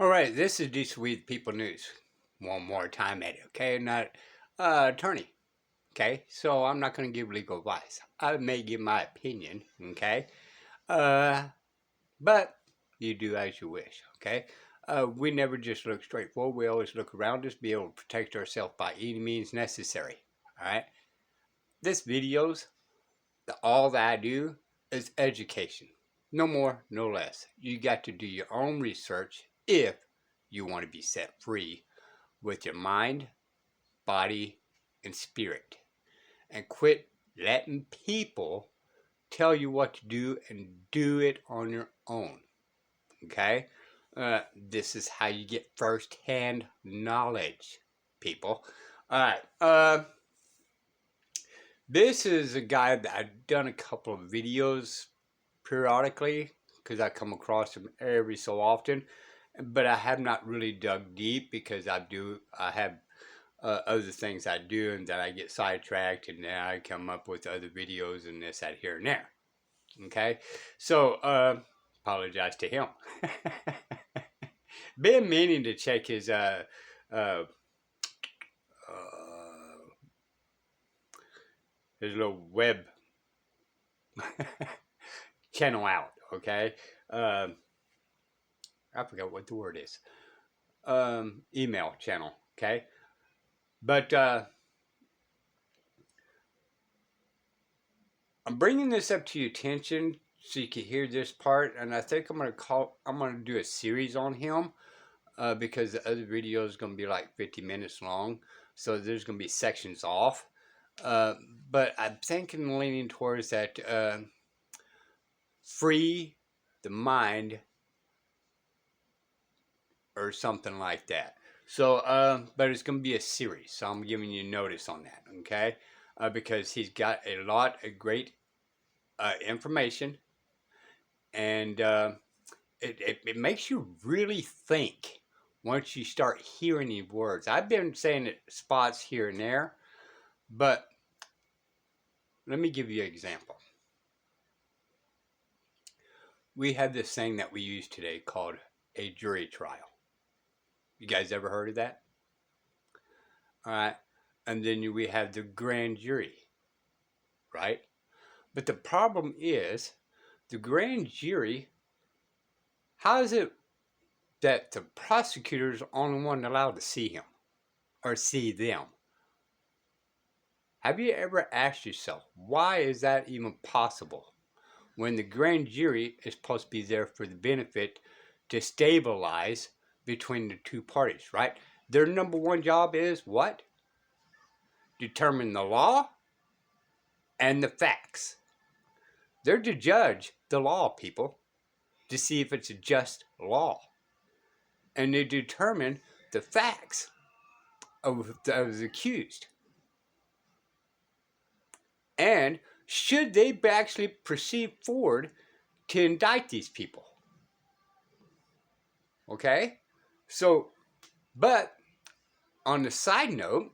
All right, this is Decent Weed People News. One more time at it, okay? Not attorney, okay? So I'm not going to give legal advice. I may give my opinion, okay? Uh, but you do as you wish, okay? We never just look straight forward. We always look around us, be able to protect ourselves by any means necessary, all right? This video's, all that I do is education. No more, no less. You got to do your own research if you want to be set free with your mind, body, and spirit. And quit letting people tell you what to do and do it on your own. Okay? This is how you get first-hand knowledge, people. All right. This is a guy that I've done a couple of videos periodically because I come across him every so often, but I have not really dug deep because I have other things I do, and then I get sidetracked, and then I come up with other videos and this, that, here, and there. Okay, so apologize to him. Been meaning to check uh, his little web channel out. Okay, I forgot what the word is. Email channel. Okay, but I'm bringing this up to your attention so you can hear this part, and I think I'm gonna do a series on him because the other video is gonna be like 50 minutes long, so there's gonna be sections off. But I'm thinking leaning towards that free the mind or something like that. So, but it's gonna be a series, so I'm giving you notice on that, okay? Because he's got a lot of great information, and it makes you really think once you start hearing these words. I've been saying it spots here and there, but let me give you an example. We have this thing that we use today called a jury trial. You guys ever heard of that? All right. And then we have the grand jury, right? But the problem is the grand jury, how is it that the prosecutor's the only one allowed to see him or see them? Have you ever asked yourself, why is that even possible? When the grand jury is supposed to be there for the benefit to stabilize between the two parties, right? Their number one job is what? Determine the law and the facts. They're to judge the law, people, to see if it's a just law. And they determine the facts of the accused. And should they actually proceed forward to indict these people? Okay? So, but on the side note,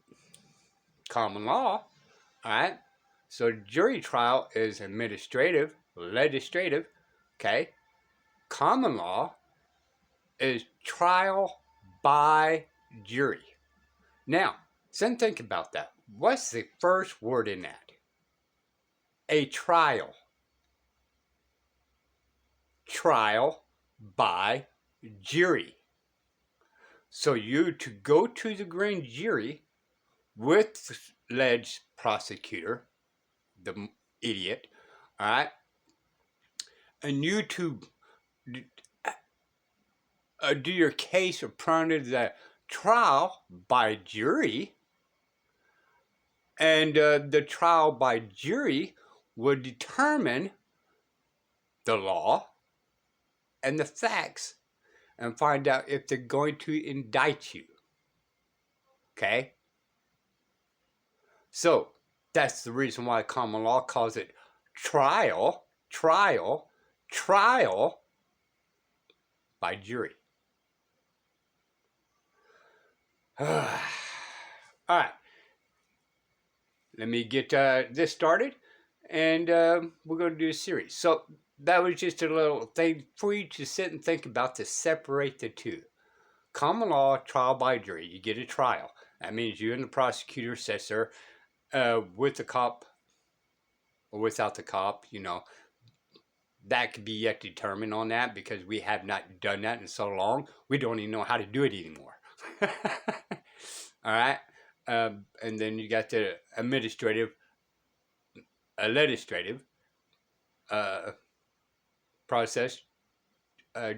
common law, all right? So jury trial is administrative, legislative, okay? Common law is trial by jury. Now, think about that. What's the first word in that? A trial. Trial by jury. So you to go to the grand jury with the alleged prosecutor, the idiot, all right, and you to do your case in front of the trial by jury, and the trial by jury would determine the law and the facts and find out if they're going to indict you. Okay? So that's the reason why common law calls it trial by jury. All right. Let me get this started, and we're going to do a series. So that was just a little thing for you to sit and think about to separate the two. Common law, trial by jury. You get a trial. That means you and the prosecutor sits there with the cop or without the cop. That could be yet determined on that because we have not done that in so long. We don't even know how to do it anymore. All right. And then you got the legislative process,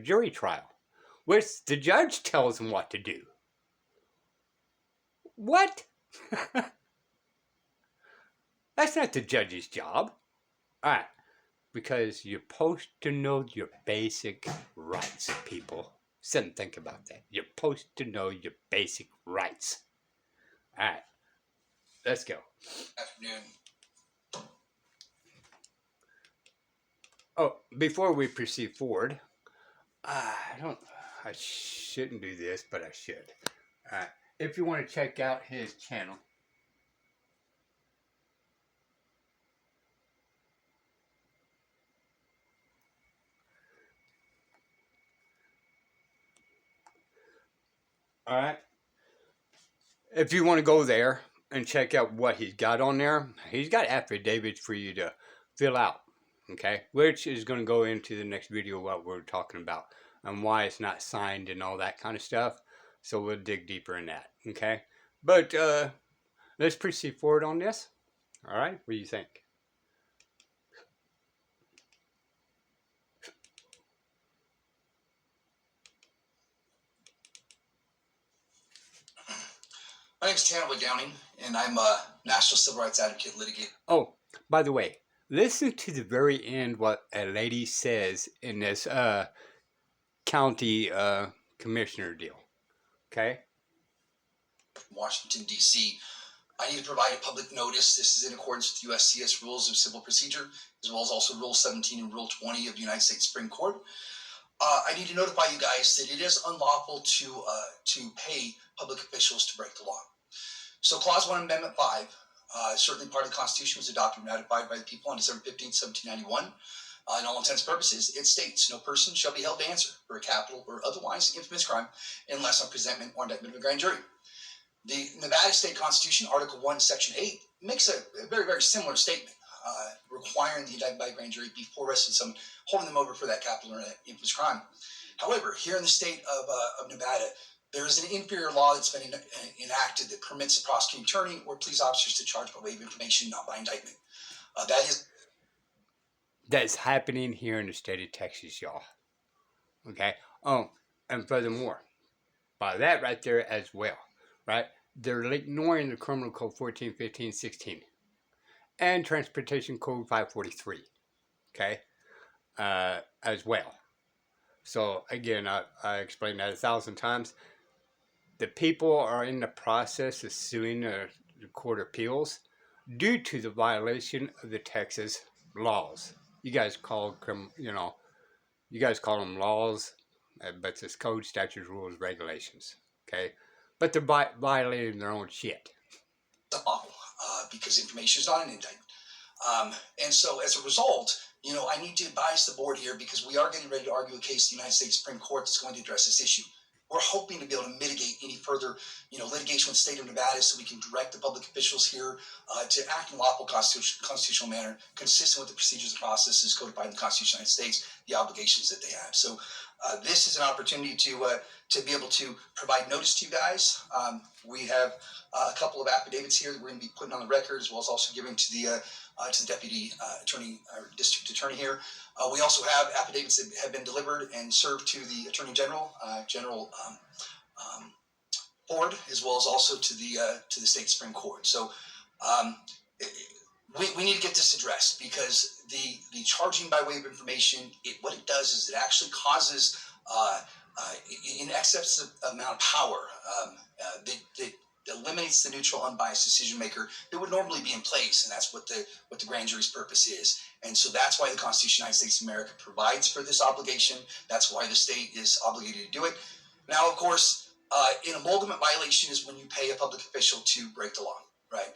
jury trial, which the judge tells them what to do. What? That's not the judge's job. All right. Because you're supposed to know your basic rights, people. Sit and think about that. You're supposed to know your basic rights. All right. Let's go. Afternoon. Oh, before we proceed forward, I shouldn't do this, but I should. If you want to check out his channel, all right. If you want to go there and check out what he's got on there, he's got affidavits for you to fill out. Okay, which is going to go into the next video what we're talking about and why it's not signed and all that kind of stuff. So we'll dig deeper in that. Okay, but let's proceed forward on this. All right, what do you think? My name is Tanner Downing, and I'm a national civil rights advocate litigant. Oh, by the way, listen to the very end what a lady says in this county commissioner deal. Okay? Washington, D.C. I need to provide a public notice. This is in accordance with USCS Rules of Civil Procedure, as well as also Rule 17 and Rule 20 of the United States Supreme Court. I need to notify you guys that it is unlawful to pay public officials to break the law. So Clause 1, Amendment 5, certainly part of the Constitution, was adopted and ratified by the people on December 15, 1791. In all intents and purposes, it states, no person shall be held to answer for a capital or otherwise infamous crime unless on presentment or indictment of a grand jury. The Nevada State Constitution, Article 1, Section 8, makes a very, very similar statement, requiring the indictment by a grand jury before arresting someone, holding them over for that capital or infamous crime. However, here in the state of Nevada, there is an inferior law that's been enacted that permits the prosecuting attorney or police officers to charge by way of information, not by indictment. That's happening here in the state of Texas, y'all. Okay? Oh, and furthermore, by that right there as well, right? They're ignoring the Criminal Code 14, 15, 16 and Transportation Code 543, okay, as well. So, again, I explained that 1,000 times. The people are in the process of suing the Court of Appeals due to the violation of the Texas laws. You guys call them laws, but it's code, statutes, rules, regulations. Okay, but they're violating their own shit. Because information is not an indictment, and so as a result, I need to advise the board here because we are getting ready to argue a case in the United States Supreme Court that's going to address this issue. We're hoping to be able to mitigate any further, litigation with the state of Nevada, so we can direct the public officials here to act in a lawful constitutional manner, consistent with the procedures and processes codified in the Constitution of the United States, the obligations that they have. So this is an opportunity to be able to provide notice to you guys. We have a couple of affidavits here that we're going to be putting on the record, as well as also giving to the deputy attorney or district attorney here. We also have affidavits that have been delivered and served to the Attorney General, Ford, as well as also to the state Supreme Court. So we need to get this addressed because the charging by way of information, what it does is it actually causes in excess amount of power that eliminates the neutral, unbiased decision maker that would normally be in place, and that's what the grand jury's purpose is. And so that's why the Constitution of the United States of America provides for this obligation. That's why the state is obligated to do it. Now, of course, an emolument violation is when you pay a public official to break the law, right?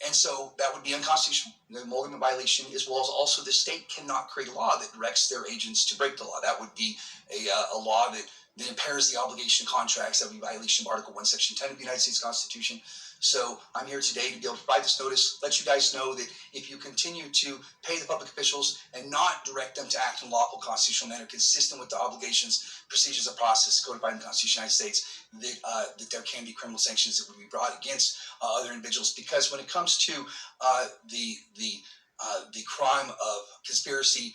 And so that would be unconstitutional. The emolument violation, as well as also the state cannot create a law that directs their agents to break the law. That would be a law that that impairs the obligation of contracts. That would be violation of Article 1, Section 10 of the United States Constitution. So I'm here today to be able to provide this notice, let you guys know that if you continue to pay the public officials and not direct them to act in a lawful constitutional manner consistent with the obligations, procedures, and process codified in the Constitution of the United States, that there can be criminal sanctions that would be brought against other individuals. Because when it comes to the crime of conspiracy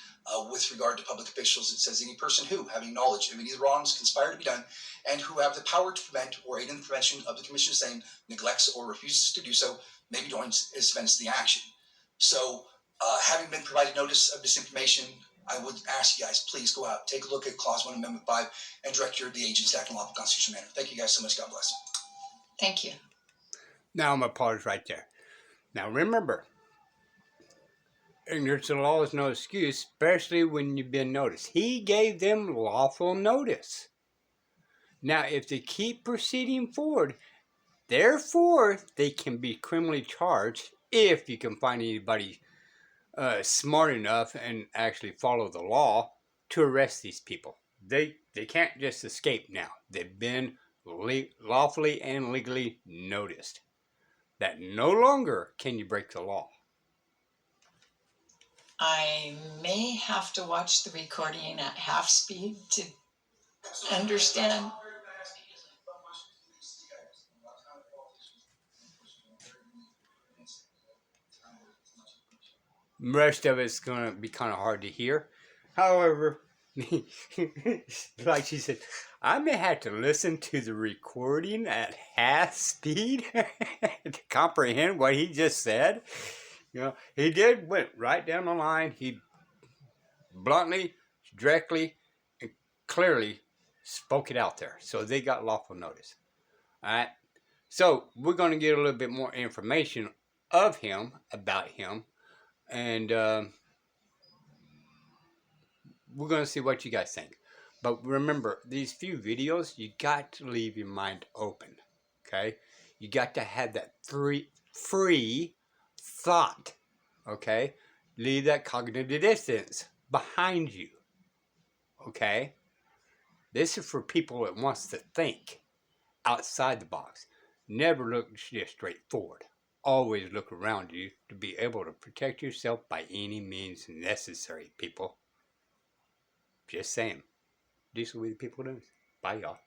with regard to public officials, it says any person who, having knowledge of any of the wrongs conspired to be done, and who have the power to prevent or aid in the prevention of the commission of same, neglects or refuses to do so, may be joined as offense to the action. So, having been provided notice of this information, I would ask you guys, please go out, take a look at Clause 1, Amendment 5, and direct the agents to act in a lawful constitutional manner. Thank you guys so much. God bless. Thank you. Now I'm going to pause right there. Now remember, ignorance of the law is no excuse, especially when you've been noticed. He gave them lawful notice. Now, if they keep proceeding forward, therefore, they can be criminally charged if you can find anybody smart enough and actually follow the law to arrest these people. They can't just escape now. They've been lawfully and legally noticed. That no longer can you break the law. I may have to watch the recording at half speed to understand. The rest of it's going to be kind of hard to hear. However, like she said, I may have to listen to the recording at half speed to comprehend what he just said. You know, he went right down the line. He bluntly, directly, and clearly spoke it out there. So they got lawful notice. All right. So we're going to get a little bit more information of him, about him. And we're going to see what you guys think. But remember, these few videos, you got to leave your mind open. Okay? You got to have that free thought. Okay? Leave that cognitive dissonance behind you. Okay? This is for people that wants to think outside the box. Never look just straight forward. Always look around you to be able to protect yourself by any means necessary, people. Just saying. These will be the people doing this. Bye, y'all.